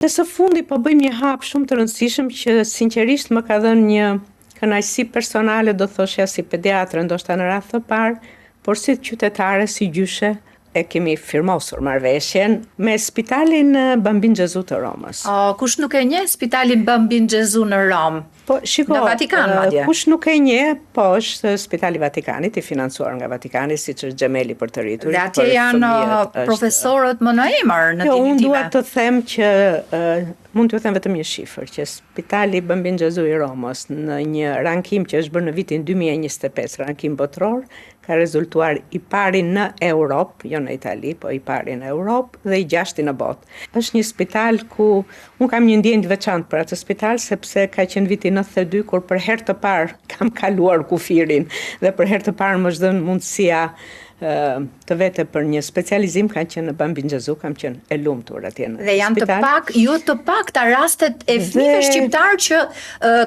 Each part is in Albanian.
Dhe së fundi po bëjmë një hap shumë të rëndësishëm që sinqerisht më ka dhënë një kënaqësi personale, do thoshja si pediatre, ndoshta në radhë të parë, por si qytetare, si gjyshe, e kemi firmosur marrëveshjen me Spitalin Bambin Gesù të Romës. Kush nuk e njeh Spitalin Bambin Gesù në Rom? Po, shiko, në Vatikan, madje. Kush nuk e njeh, po është Spitali i Vatikanit, i financuar nga Vatikani, siç është Xhemeli për të rriturit. Dhe atje janë profesorët më në emër në unë dua të them që mund t'ju them vetëm një shifër, që Spitali Bambin Gesù i Romës në një rankim që është bërë në vitin 2025, rankim botror, ka rezultuar i pari në Europë, jo në Itali, po i pari në Europë dhe i 6 në botë. Është një spital ku unë kam një ndjenjë të veçantë për atë spital, sepse ka qenë viti 92 kur për herë të parë kam kaluar kufirin dhe për herë të parë më është dhënë mundësia të vete për një specializim, kanë qenë në Bambin Gesù, kam qenë e lumtur atje në Dhe janë të pakta rastet e fëmijëve shqiptar që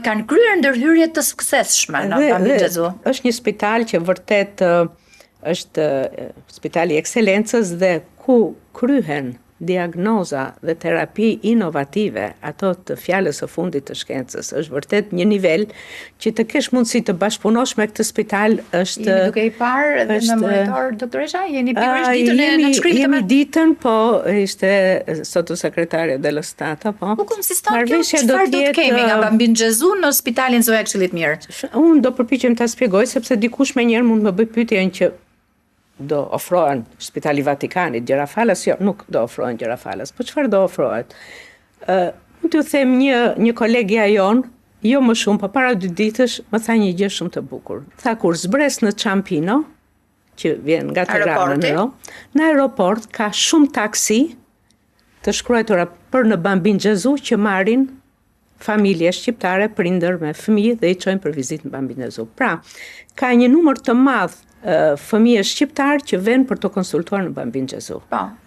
kanë kryer ndërhyrje të suksesshme në Bambin Gesù. Është një spital që vërtet është spitali i ekselencës dhe ku kryhen diagnoza dhe terapi inovative, ato të fjalës së fundit të shkencës, është vërtet një nivel që të kesh mundësi të bashkëpunosh me këtë spital është... Jeni duke i parë në monitor, doktoresha? Jeni pikërisht ditën e nënshkrimit? Jemi ditën, po ishte sottosekretaria dello Stato, po. Po konsiston kjo, çfarë do të kemi nga Bambin Gesù në Spitalin Zoja Këshillit Mirë? Unë do përpiqem ta shpjegoj, sepse dikush me njerë mund më bëj pyetjen që do ofrohen Spitali Vatikanit, gjëra falas, jo, nuk do ofrohen gjëra falas, po çfarë do ofrohet? Mund t'ju them një kolegja jon, jo më shumë, po para 2 ditësh më tha një gjë shumë të bukur. Tha kur zbres në Ciampino, që vjen nga Tirana në aeroport ka shumë taksi të shkruara për në Bambin Gesù që marrin familje shqiptare, prindër me fëmijë dhe i çojnë për vizitë në Bambin Gesù. Pra, ka një numër të madh fëmijë shqiptar që vjen për të konsultuar në Bambin Gesù.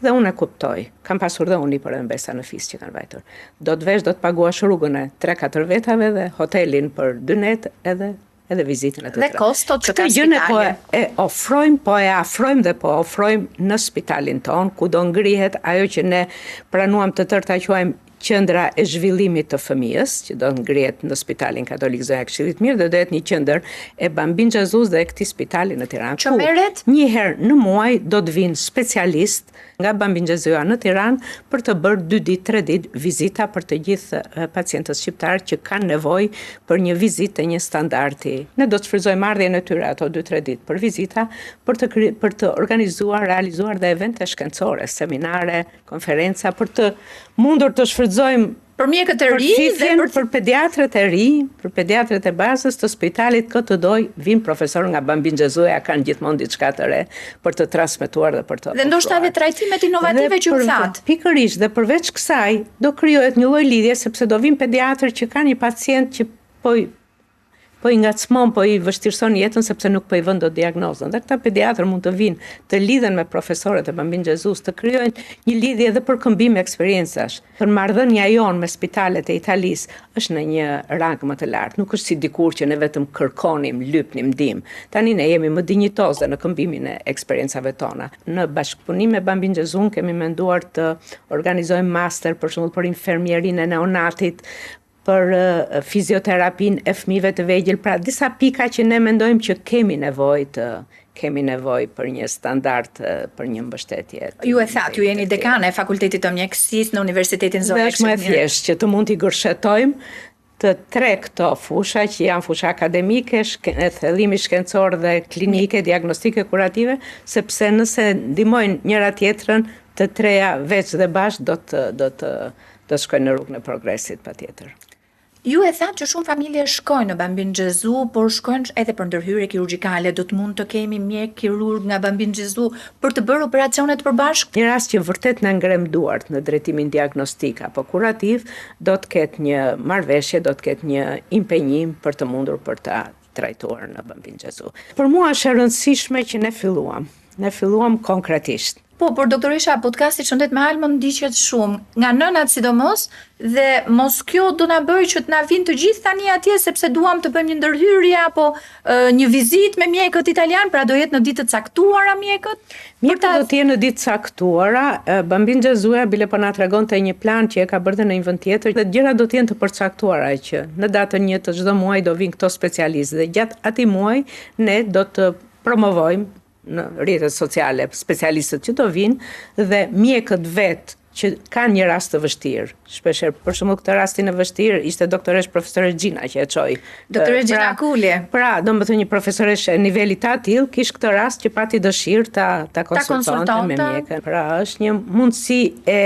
Dhe unë e kuptoj. Kam pasur dhe unë për mbesa në Fis që kanë vajtur. Do të vesh, do të paguash rrugën e 3-4 vetave dhe hotelin për 2 net edhe vizitën e të tjera. Dhe kostot që ka spitali. Po e ofrojmë, po e afrojmë dhe po ofrojmë në spitalin ton, ku do ngrihet ajo që ne pranuam të tërë ta quajmë qendra e zhvillimit të fëmijës, që do ngrihet në Spitalin Katolik Zoja Këshillit Mirë, dhe do jetë një qendër e Bambin Gesù dhe e këtij spitali në Tiranë. Që merret një herë në muaj do të vinë specialist nga Bambin Gesù në Tiranë për të bërë 2 ditë, 3 ditë vizita për të gjithë pacientët shqiptar që kanë nevojë për një vizitë të një standardi. Ne do të shfrytëzojmë marrjen e tyre ato 2-3 ditë për vizita, për të organizuar, realizuar dhe evente shkencore, seminare, konferenca, për të mundur të shfrytëzojmë për mjekët e ri dhe për pediatrët e ri, për pediatrët e bazës të spitalit këtë doj, vinë profesor nga Bambin Gesù, ja kanë gjithmonë diçka të re për të transmetuar dhe për të. Dhe ndoshta edhe trajtimet inovative që u thatë. Pikërisht, dhe përveç kësaj do krijohet një lloj lidhje, sepse do vinë pediatrë që kanë një pacient që po i ngacmon, po i vështirëson jetën sepse nuk po i vën dot diagnozën. Dhe këta pediatrë mund të vinë të lidhen me profesorët e Bambin Gesù, të krijojnë një lidhje edhe për këmbim eksperiencash. Për marrëdhënia jonë me spitalet e Italisë është në një rang më të lartë. Nuk është si dikur që ne vetëm kërkonim, lypnim ndihmë. Tani ne jemi më dinjitozë në këmbimin e eksperiencave tona. Në bashkëpunim me Bambin Gesù kemi menduar të organizojmë master për shembull për infermierinë e neonatit, për fizioterapin e fëmijëve të vegjël, pra disa pika që ne mendojmë që kemi nevojë për një standard, për një mbështetje. Ju e thatë, ju jeni dekane e Fakultetit të Mjekësisë në Universitetin Zoja Këshillit Mirë. Dhe është më e thjeshtë që të mund t'i gërshetojmë të 3 këto fusha që janë fusha akademike, thellimi shkencor dhe klinike, diagnostike, kurative, sepse nëse ndihmojnë njëra tjetrën, të treja veç dhe bashkë do të shkojnë në rrugën e progresit patjetër. Ju e thatë që shumë familje shkojnë në Bambin Gesù, por shkojnë edhe për ndërhyrje kirurgjikale. Do të mund të kemi mjek kirurg nga Bambin Gesù për të bërë operacionet përbashkët? Një rast që vërtet na ngrem duart në drejtimin diagnostik apo kurativ, do të ketë një marrëveshje, do të ketë një impenjim për të mundur për ta trajtuar në Bambin Gesù. Për mua është e rëndësishme që ne filluam konkretisht. Po, por doktoresha, podcasti Shëndet me Alma më ndiqet shumë, nga nënat sidomos, dhe mos kjo do na bëjë që të na vinë të gjithë tani atje sepse duam të bëjmë një ndërhyrje apo një vizitë me mjekët italian, pra do jetë në ditë të caktuara mjekët? Mjekët do të jenë në ditë caktuara, Bambin Xhezuja bile po na tregonte një plan që e ka bërë në një vend tjetër, dhe gjërat do të jenë të përcaktuara që në datën 1 të çdo muaji do vinë këto specialistë dhe gjatë atij muaji ne do të promovojmë në rrjetet sociale specialistët që do vinë dhe mjekët vetë që kanë një rast të vështirë. Shpeshherë, për shembull këtë rastin e vështirë ishte doktoresh profesoresh Gjina që e çoi. Doktoresh Gjina Kulje. Pra, domethënë një profesoresh e nivelit të atill kishte këtë rast që pati dëshirë ta konsultonte me mjekën. Pra, është një mundësi e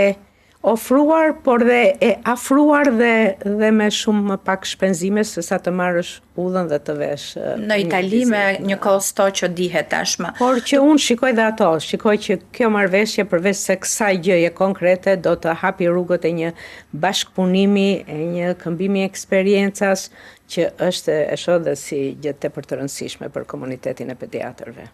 ofruar, por dhe e afruar dhe me shumë më pak shpenzime se sa të marrësh udhën dhe të vesh. Në Itali me një kosto që dihet tashmë. Por që unë shikoj dhe ato, shikoj që kjo marrëveshje përveç se kësaj gjëje konkrete do të hapi rrugët e një bashkëpunimi, e një këmbimi eksperiencas që është e shoh dhe si gjë tepër të rëndësishme për komunitetin e pediatrëve.